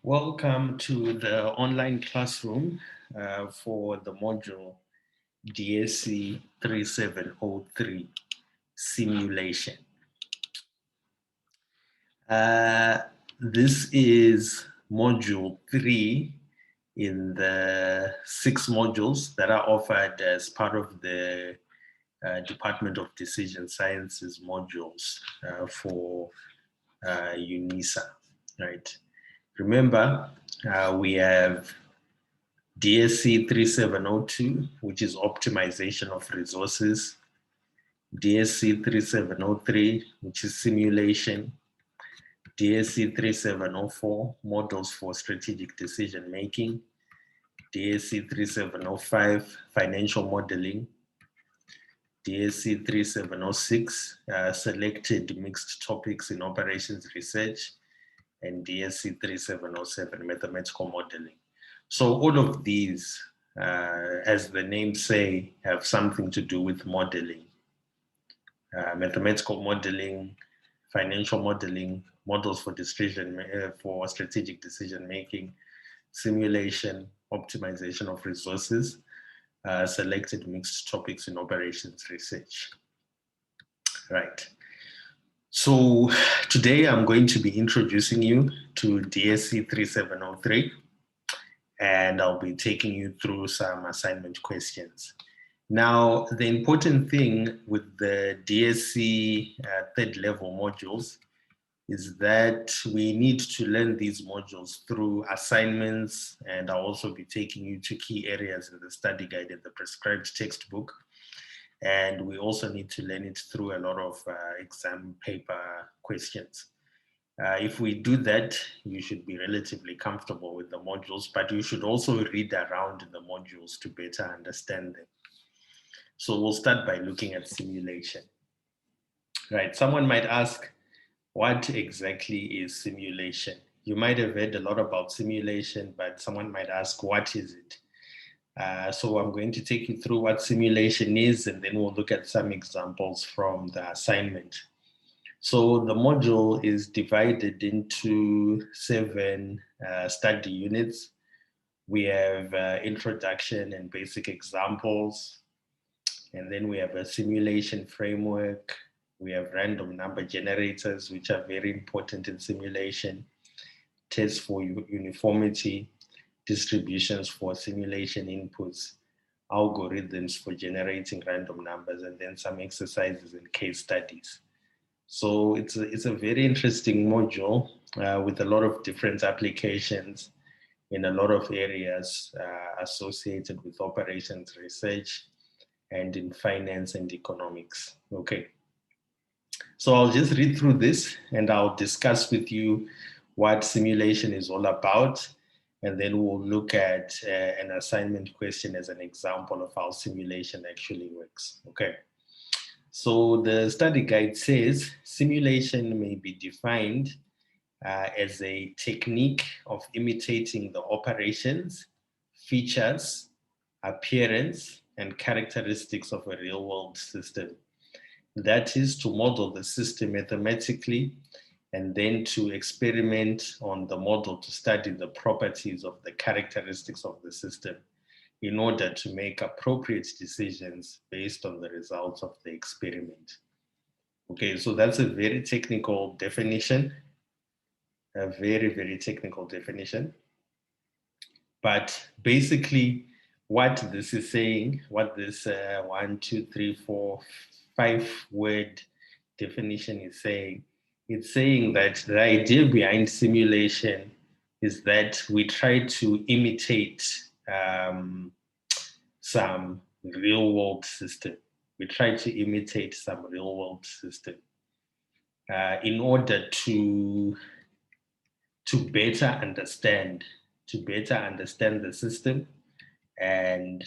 Welcome to the online classroom for the module DSC3703 simulation. This is module 3 in the 6 modules that are offered as part of the Department of Decision Sciences modules for UNISA, right? Remember, we have DSC3702, which is optimization of resources, DSC3703, which is simulation, DSC3704, models for strategic decision making, DSC3705, financial modeling, DSC3706, selected mixed topics in operations research, and DSC3707, mathematical modeling. So all of these, as the name say, have something to do with modeling. Mathematical modeling, financial modeling, models for for strategic decision making, simulation, optimization of resources, selected mixed topics in operations research. Right. So today I'm going to be introducing you to DSC 3703, and I'll be taking you through some assignment questions. Now, the important thing with the DSC third level modules is that we need to learn these modules through assignments, and I'll also be taking you to key areas in the study guide and the prescribed textbook. And we also need to learn it through a lot of exam paper questions. If we do that, you should be relatively comfortable with the modules, but you should also read around the modules to better understand them. So we'll start by looking at simulation. Right, someone might ask, what exactly is simulation? You might have heard a lot about simulation, but someone might ask, what is it? So I'm going to take you through what simulation is, and then we'll look at some examples from the assignment. So the module is divided into 7 study units. We have introduction and basic examples, and then we have a simulation framework. We have random number generators, which are very important in simulation, tests for uniformity, distributions for simulation inputs, algorithms for generating random numbers, and then some exercises and case studies. So it's a very interesting module with a lot of different applications in a lot of areas associated with operations research and in finance and economics. Okay. So I'll just read through this and I'll discuss with you what simulation is all about. And then we'll look at an assignment question as an example of how simulation actually works. Okay. So the study guide says simulation may be defined as a technique of imitating the operations, features, appearance, and characteristics of a real-world system. That is to model the system mathematically and then to experiment on the model to study the properties of the characteristics of the system in order to make appropriate decisions based on the results of the experiment. Okay, so that's a very technical definition, a very, very technical definition. But basically, what this is saying, what this 1, 2, 3, 4, 5 word definition is saying, it's saying that the idea behind simulation is that we try to imitate some real world system. We try to imitate some real world system in order to better understand the system and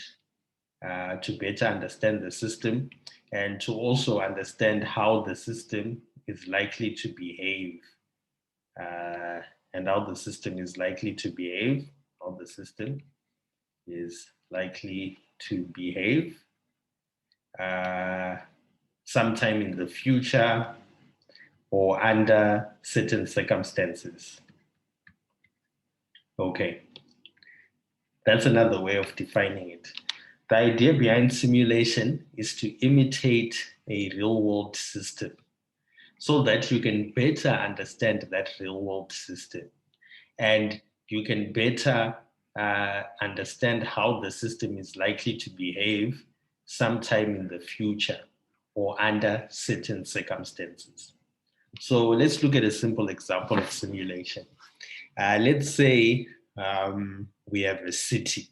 to better understand the system and to also understand how the system is likely to behave and how the system is likely to behave, sometime in the future or under certain circumstances. Okay, that's another way of defining it. The idea behind simulation is to imitate a real world system so that you can better understand that real world system and you can better understand how the system is likely to behave sometime in the future or under certain circumstances. So let's look at a simple example of simulation. Let's say we have a city.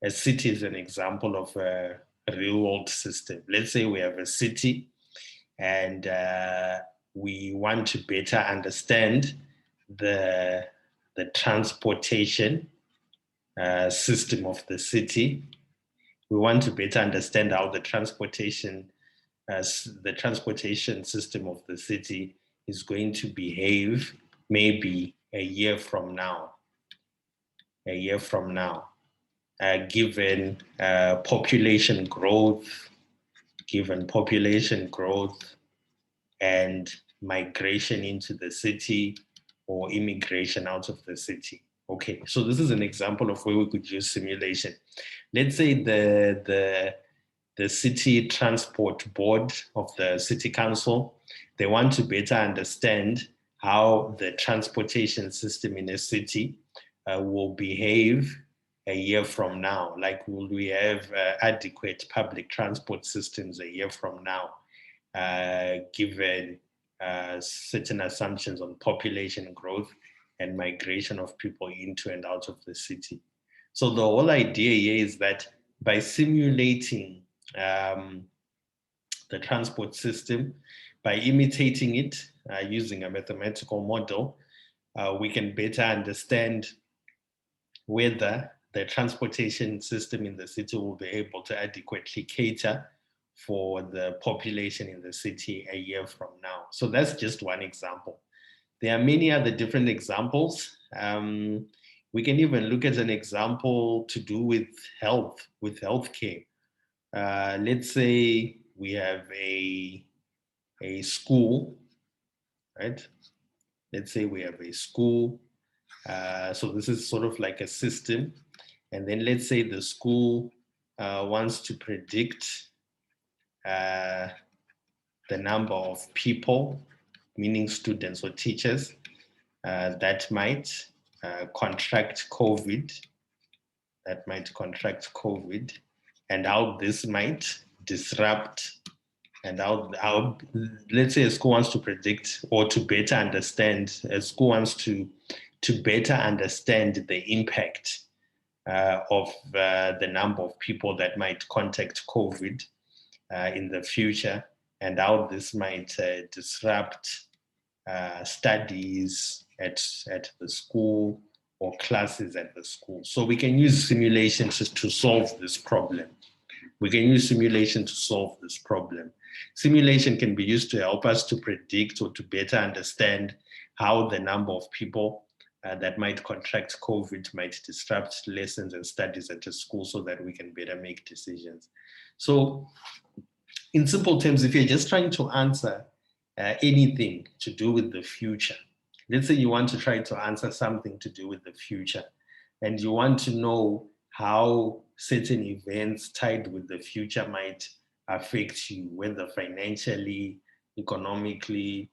A city is an example of a real world system. Let's say we have a city and we want to better understand the, the transportation system of the city. We want to better understand how the transportation system of the city is going to behave maybe a year from now. Given population growth, and migration into the city or immigration out of the city. Okay, so this is an example of where we could use simulation. Let's say the city transport board of the city council, they want to better understand how the transportation system in a city will behave a year from now. Like, will we have adequate public transport systems a year from now, given certain assumptions on population growth and migration of people into and out of the city? So the whole idea here is that by simulating the transport system, by imitating it using a mathematical model, we can better understand whether the transportation system in the city will be able to adequately cater for the population in the city a year from now. So that's just one example. There are many other different examples. We can even look at an example to do with healthcare. Let's say we have a school, right? Let's say we have a school. So this is sort of like a system. And then let's say the school wants to predict the number of people, meaning students or teachers, that might contract COVID, and how this might disrupt, and how let's say a school wants to predict or to better understand, a school wants to better understand the impact of the number of people that might contact COVID in the future, and how this might disrupt studies at the school or classes at the school. So we can use simulations to solve this problem. Simulation can be used to help us to predict or to better understand how the number of people that might contract COVID might disrupt lessons and studies at a school, so that we can better make decisions. So in simple terms, if you're just trying to answer anything to do with the future, let's say you want to try to answer something to do with the future, and you want to know how certain events tied with the future might affect you, whether financially, economically,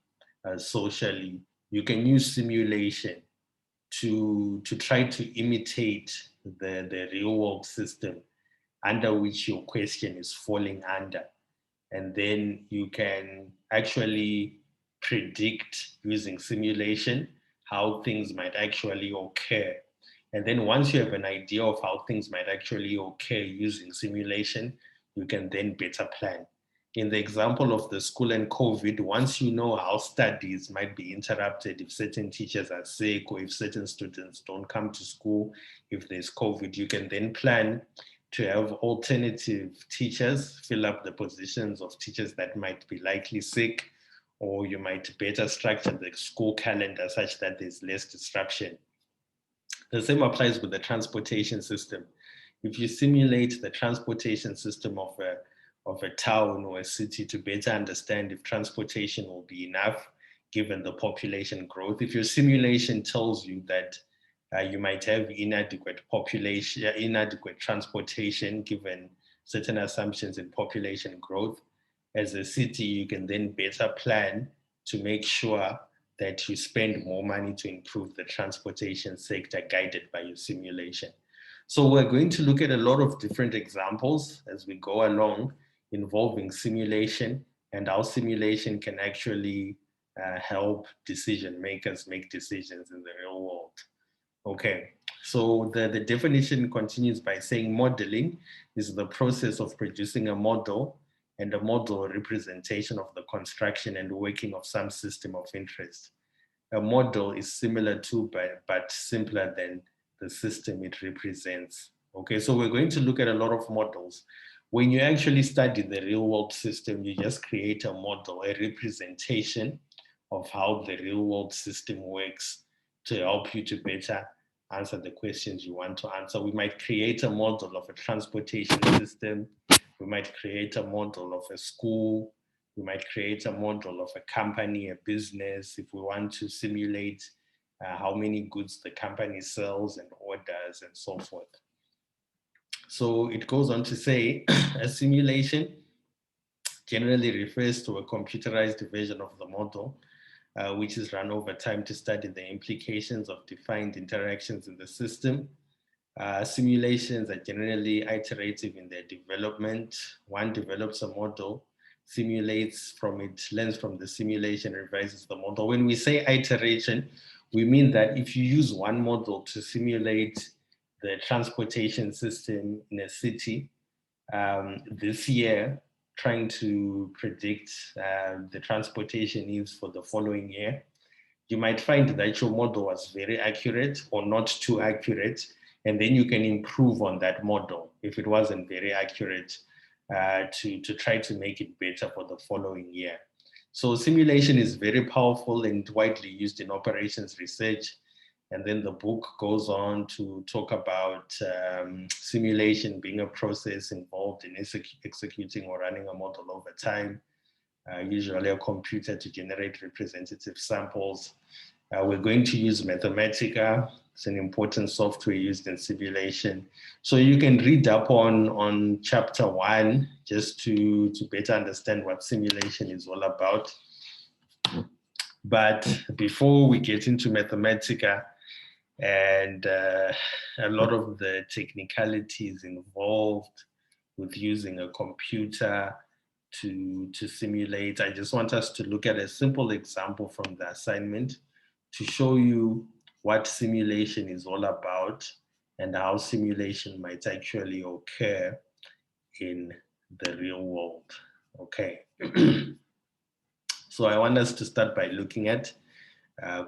socially, you can use simulation to try to imitate the real world system under which your question is falling under. And then you can actually predict using simulation how things might actually occur. And then once you have an idea of how things might actually occur using simulation, you can then better plan. In the example of the school and COVID, once you know how studies might be interrupted if certain teachers are sick, or if certain students don't come to school, if there's COVID, you can then plan to have alternative teachers fill up the positions of teachers that might be likely sick, or you might better structure the school calendar such that there's less disruption. The same applies with the transportation system. If you simulate the transportation system of a town or a city to better understand if transportation will be enough given the population growth, if your simulation tells you that You might have inadequate population, inadequate transportation given certain assumptions in population growth. As a city, you can then better plan to make sure that you spend more money to improve the transportation sector guided by your simulation. So we're going to look at a lot of different examples as we go along involving simulation and how simulation can actually help decision makers make decisions in the real world. Okay, so the definition continues by saying modeling is the process of producing a model and a model representation of the construction and working of some system of interest. A model is similar to, but simpler than the system it represents. Okay, so we're going to look at a lot of models. When you actually study the real world system, you just create a model, a representation of how the real world system works to help you to better answer the questions you want to answer. We might create a model of a transportation system. We might create a model of a school. We might create a model of a company, a business, if we want to simulate how many goods the company sells and orders and so forth. So it goes on to say a simulation generally refers to a computerized version of the model, which is run over time to study the implications of defined interactions in the system. Simulations are generally iterative in their development. One develops a model, simulates from it, learns from the simulation, revises the model. When we say iteration, we mean that if you use one model to simulate the transportation system in a city this year, trying to predict the transportation needs for the following year, you might find that your model was very accurate or not too accurate, and then you can improve on that model if it wasn't very accurate to try to make it better for the following year. So simulation is very powerful and widely used in operations research. And then the book goes on to talk about simulation being a process involved in executing or running a model over time, usually a computer to generate representative samples. We're going to use Mathematica. It's an important software used in simulation. So you can read up on chapter 1 just to better understand what simulation is all about. But before we get into Mathematica and a lot of the technicalities involved with using a computer to simulate, I just want us to look at a simple example from the assignment to show you what simulation is all about and how simulation might actually occur in the real world. Okay. So I want us to start by looking at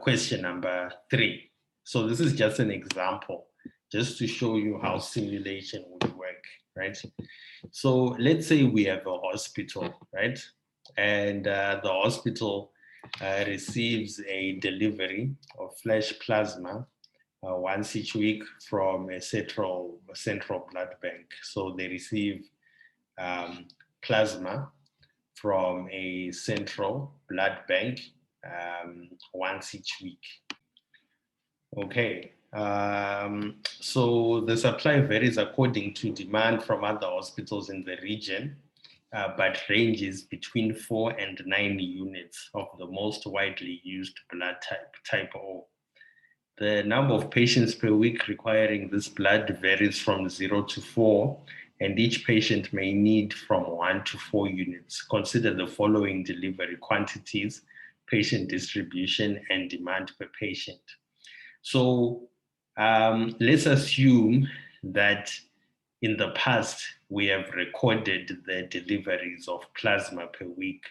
question number 3. So this is just an example, just to show you how simulation would work, right? So let's say we have a hospital, right? And the hospital receives a delivery of flash plasma once each week from a central blood bank. So they receive plasma from a central blood bank once each week. Okay, so the supply varies according to demand from other hospitals in the region, but ranges between 4 and 9 units of the most widely used blood type O. The number of patients per week requiring this blood varies from 0 to 4, and each patient may need from 1 to 4 units. Consider the following delivery quantities, patient distribution, and demand per patient. So let's assume that in the past, we have recorded the deliveries of plasma per week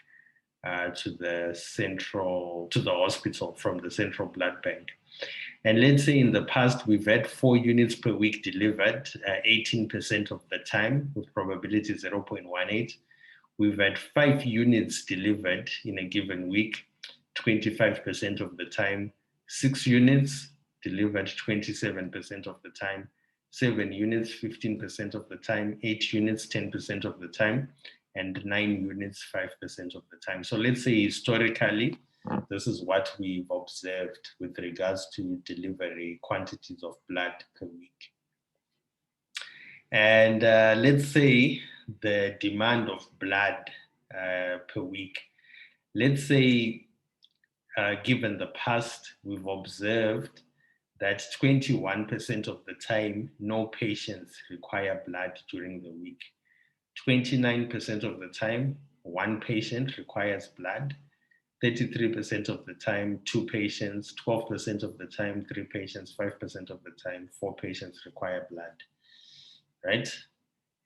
to the hospital from the central blood bank. And let's say in the past, we've had 4 units per week delivered 18% of the time with probability 0.18. We've had 5 units delivered in a given week, 25% of the time, 6 units delivered 27% of the time, 7 units 15% of the time, 8 units 10% of the time, and 9 units 5% of the time. So let's say historically, This is what we've observed with regards to delivery quantities of blood per week. And let's say the demand of blood per week. Let's say, given the past, we've observed that 21% of the time, no patients require blood during the week. 29% of the time, one patient requires blood. 33% of the time, two patients. 12% of the time, three patients. 5% of the time, four patients require blood, right?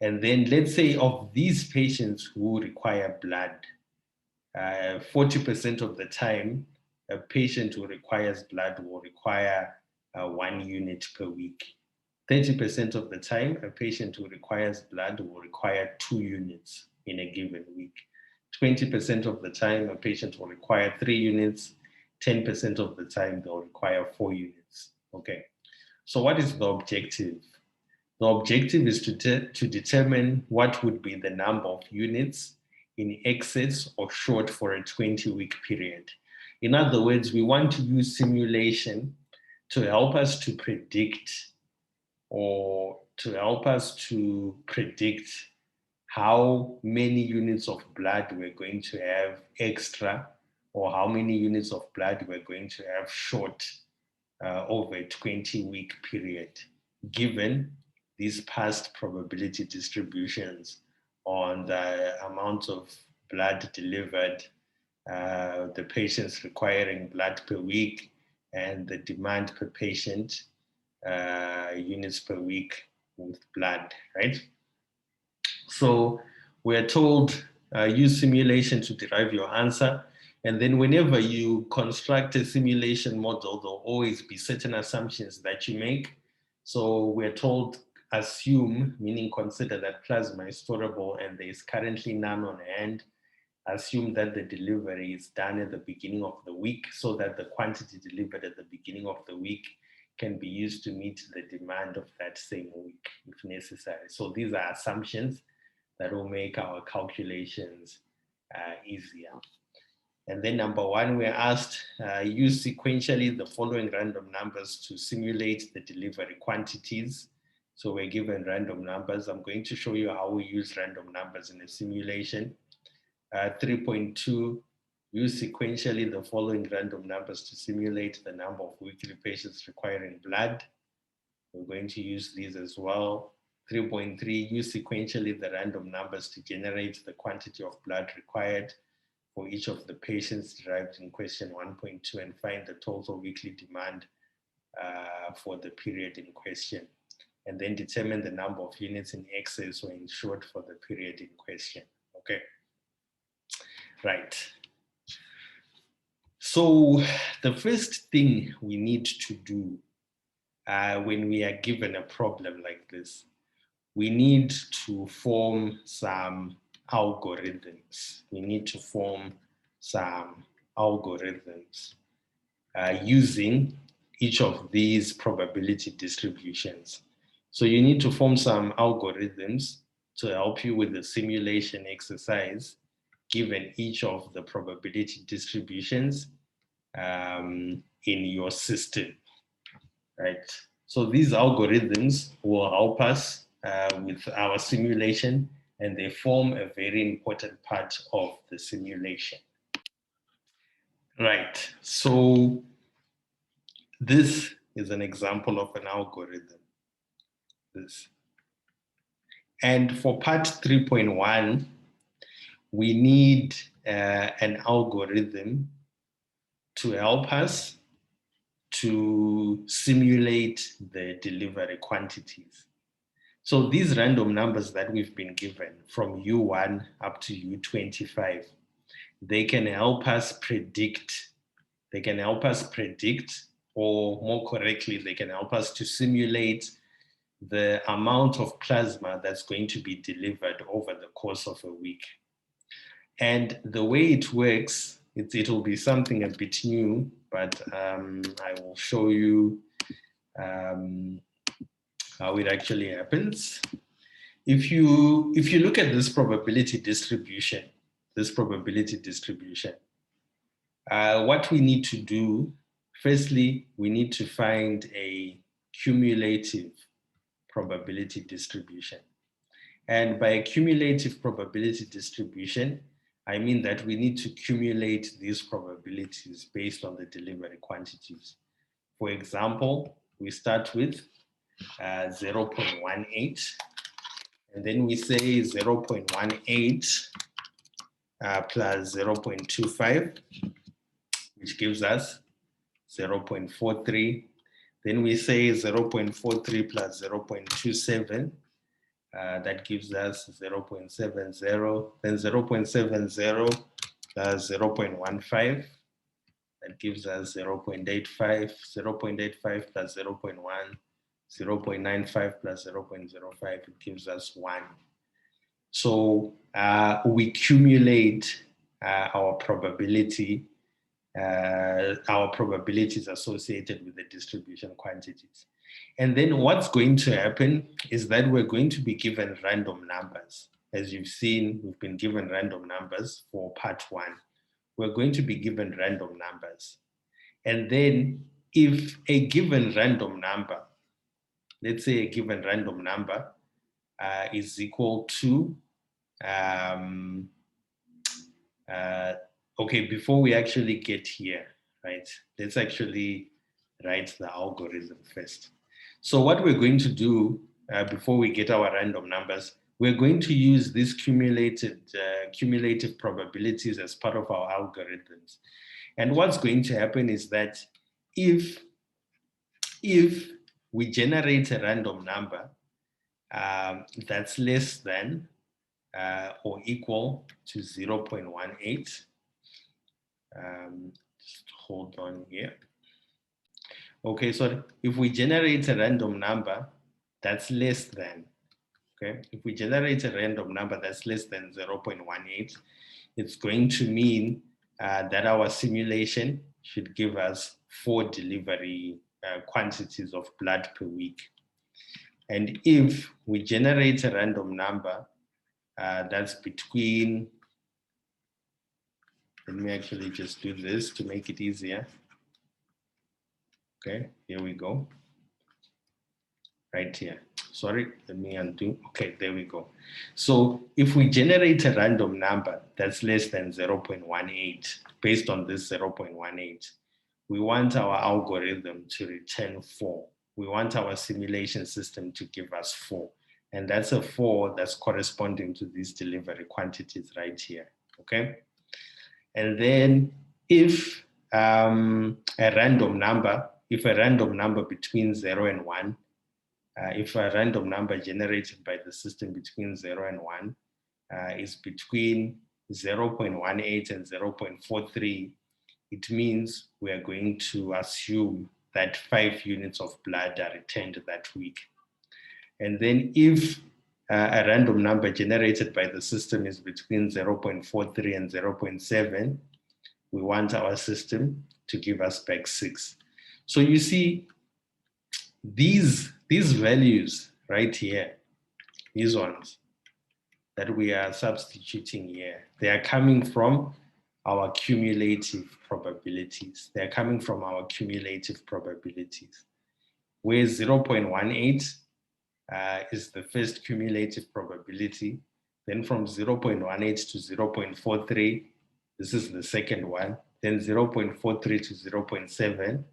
And then let's say of these patients who require blood, 40% of the time, a patient who requires blood will require 1 unit per week. 30% of the time, a patient who requires blood will require 2 units in a given week. 20% of the time, a patient will require 3 units. 10% of the time, they'll require 4 units. Okay. So what is the objective? The objective is to determine what would be the number of units in excess or short for a 20-week period. In other words, we want to use simulation to help us to predict how many units of blood we're going to have extra, or how many units of blood we're going to have short over a 20-week period, given these past probability distributions on the amount of blood delivered, the patients requiring blood per week, and the demand per patient, units per week with blood, right? So we're told, use simulation to derive your answer. And then whenever you construct a simulation model, there'll always be certain assumptions that you make. So we're told, assume, meaning consider that plasma is storable and there is currently none on hand. Assume that the delivery is done at the beginning of the week so that the quantity delivered at the beginning of the week can be used to meet the demand of that same week if necessary. So these are assumptions that will make our calculations easier. And then number one, we're asked, use sequentially the following random numbers to simulate the delivery quantities. So we're given random numbers. I'm going to show you how we use random numbers in a simulation. 3.2, use sequentially the following random numbers to simulate the number of weekly patients requiring blood. We're going to use these as well. 3.3, use sequentially the random numbers to generate the quantity of blood required for each of the patients derived in question 1.2 and find the total weekly demand for the period in question. And then determine the number of units in excess or in short for the period in question. Okay. Right. So the first thing we need to do when we are given a problem like this, we need to form some algorithms. We need to form some algorithms using each of these probability distributions. So you need to form some algorithms to help you with the simulation exercise, given each of the probability distributions in your system, right? So these algorithms will help us with our simulation, and they form a very important part of the simulation. Right, so this is an example of an algorithm. This. And for part 3.1, we need an algorithm to help us to simulate the delivery quantities. So these random numbers that we've been given from U1 up to U25, they can help us predict, or more correctly, they can help us to simulate the amount of plasma that's going to be delivered over the course of a week. And the way it works, it'll be something a bit new, but I will show you how it actually happens. If you look at this probability distribution, What we need to do, firstly, we need to find a cumulative probability distribution. And by a cumulative probability distribution, I mean that we need to cumulate these probabilities based on the delivery quantities. For example, we start with 0.18, and then we say 0.18 plus 0.25, which gives us 0.43. Then we say 0.43 plus 0.27, that gives us 0.70. Then 0.70 plus 0.15, that gives us 0.85. 0.85 plus 0.1, 0.95 plus 0.05, it gives us 1. So we cumulate our probabilities associated with the distribution quantities. And then what's going to happen is that we're going to be given random numbers. As you've seen, we've been given random numbers for part 1. We're going to be given random numbers. And then if a given random number, let's say a given random number is equal to, okay, before we actually get here, right, let's actually write the algorithm first. So what we're going to do before we get our random numbers, we're going to use these cumulative probabilities as part of our algorithms. And what's going to happen is that if we generate a random number that's less than or equal to 0.18, just hold on here. Okay, so if we generate a random number that's less than, okay, if we generate a random number that's less than 0.18, it's going to mean that our simulation should give us 4 delivery quantities of blood per week. And if we generate a random number that's between, let me actually just do this to make it easier. Okay, here we go. Right here. Sorry, let me undo. Okay, there we go. So if we generate a random number that's less than 0.18, based on this 0.18, we want our algorithm to return 4. We want our simulation system to give us 4. And that's a 4 that's corresponding to these delivery quantities right here, okay? And then if a random number between 0 and 1, if a random number generated by the system between 0 and 1 is between 0.18 and 0.43, it means we are going to assume that 5 units of blood are returned that week. And then if a random number generated by the system is between 0.43 and 0.7, we want our system to give us back 6. So you see, these values right here, these ones that we are substituting here, they are coming from our cumulative probabilities. They're coming from our cumulative probabilities, where 0.18 is the first cumulative probability. Then from 0.18 to 0.43, this is the second one. Then 0.43 to 0.7,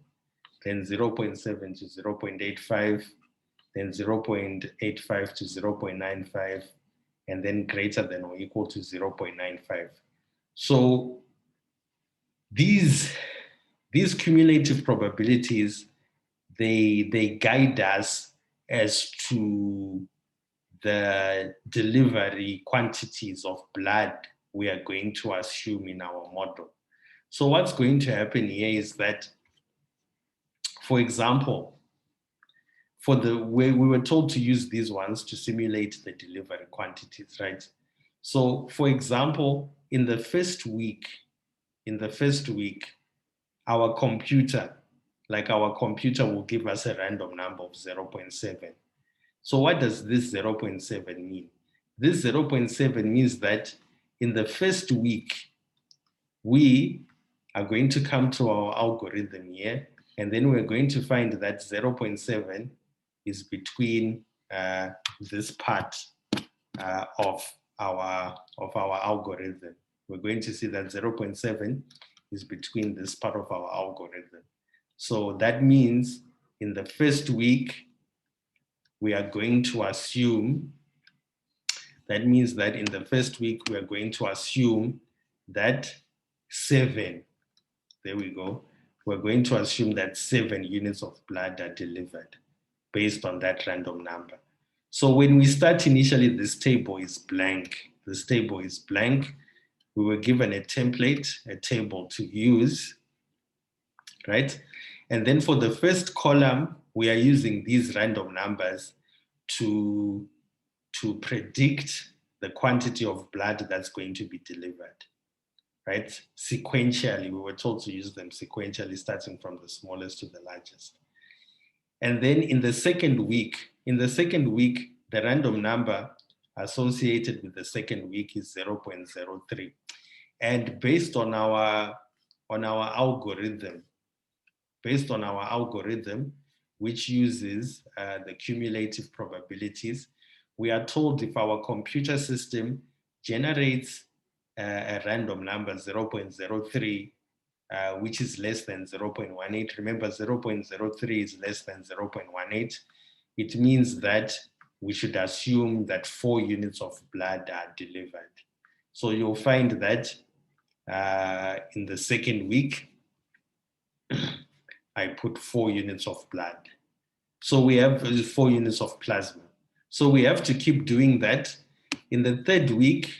then 0.7 to 0.85, then 0.85 to 0.95, and then greater than or equal to 0.95. So these cumulative probabilities, they guide us as to the delivery quantities of blood we are going to assume in our model. So what's going to happen here is that, for example, for the way we were told to use these ones to simulate the delivery quantities, right? So for example, in the first week, our computer will give us a random number of 0.7. So what does this 0.7 mean? This 0.7 means that in the first week, we are going to come to our algorithm here, and then we're going to find that 0.7 is between this part of our algorithm. We're going to see that 0.7 is between this part of our algorithm. So that means in the first week, we are going to assume, that means that in the first week, we are going to assume that 7, there we go, we're going to assume that 7 units of blood are delivered based on that random number. So when we start initially, this table is blank. This table is blank. We were given a template, a table to use, right? And then for the first column, we are using these random numbers to predict the quantity of blood that's going to be delivered, right? Sequentially, we were told to use them sequentially, starting from the smallest to the largest. And then in the second week, the random number associated with the second week is 0.03. And based on our algorithm, which uses the cumulative probabilities, we are told if our computer system generates a random number 0.03, which is less than 0.18. Remember, 0.03 is less than 0.18. It means that we should assume that 4 units of blood are delivered. So you'll find that in the second week, I put 4 units of blood. So we have 4 units of plasma. So we have to keep doing that. In the third week,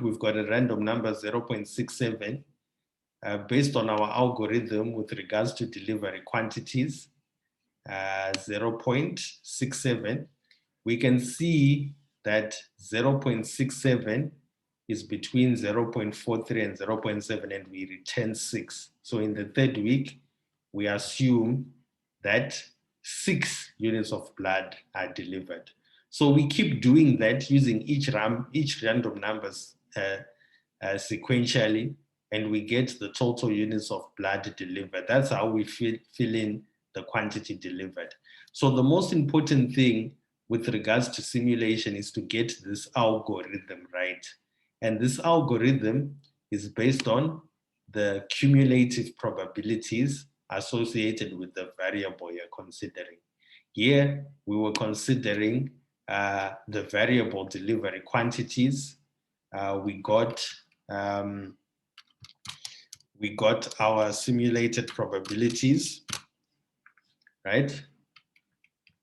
we've got a random number 0.67. Based on our algorithm with regards to delivery quantities, 0.67, we can see that 0.67 is between 0.43 and 0.7, and we return 6. So in the third week, we assume that 6 units of blood are delivered. So we keep doing that using each random numbers sequentially, and we get the total units of blood delivered. That's how we fill in the quantity delivered. So the most important thing with regards to simulation is to get this algorithm right. And this algorithm is based on the cumulative probabilities associated with the variable you're considering. Here, we were considering the variable delivery quantities. We got our simulated probabilities, right?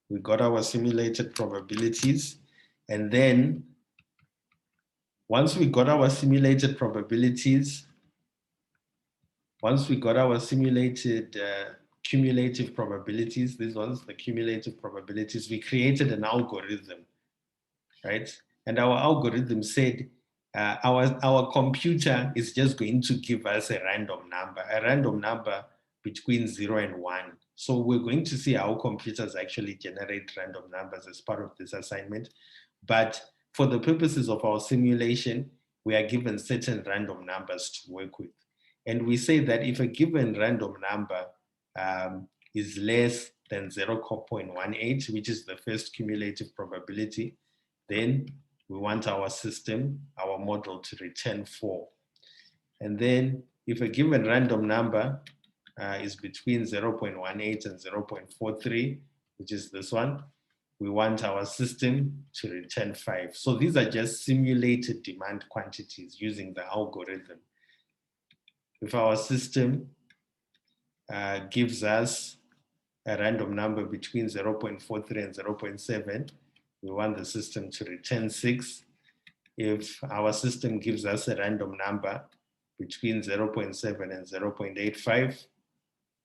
We got our simulated probabilities. And then once we got our simulated probabilities, cumulative probabilities, these ones, the cumulative probabilities, we created an algorithm, right? And our algorithm said, our computer is just going to give us a random number between 0 and 1. So we're going to see how computers actually generate random numbers as part of this assignment. But for the purposes of our simulation, we are given certain random numbers to work with. And we say that if a given random number is less than 0.18, which is the first cumulative probability, then we want our system, our model, to return 4. And then if a given random number is between 0.18 and 0.43, which is this one, we want our system to return 5. So these are just simulated demand quantities using the algorithm. If our system gives us a random number between 0.43 and 0.7, we want the system to return 6. If our system gives us a random number between 0.7 and 0.85,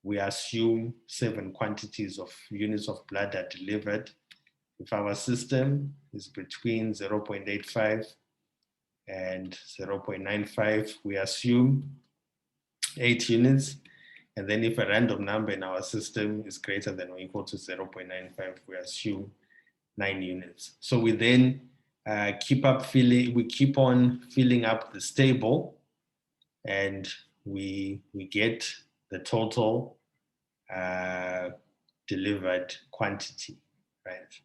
we assume 7 quantities of units of blood are delivered. If our system is between 0.85 and 0.95, we assume 8 units. And then if a random number in our system is greater than or equal to 0.95, we assume 9 units. So we then keep on filling up this table, and we get the total delivered quantity, right?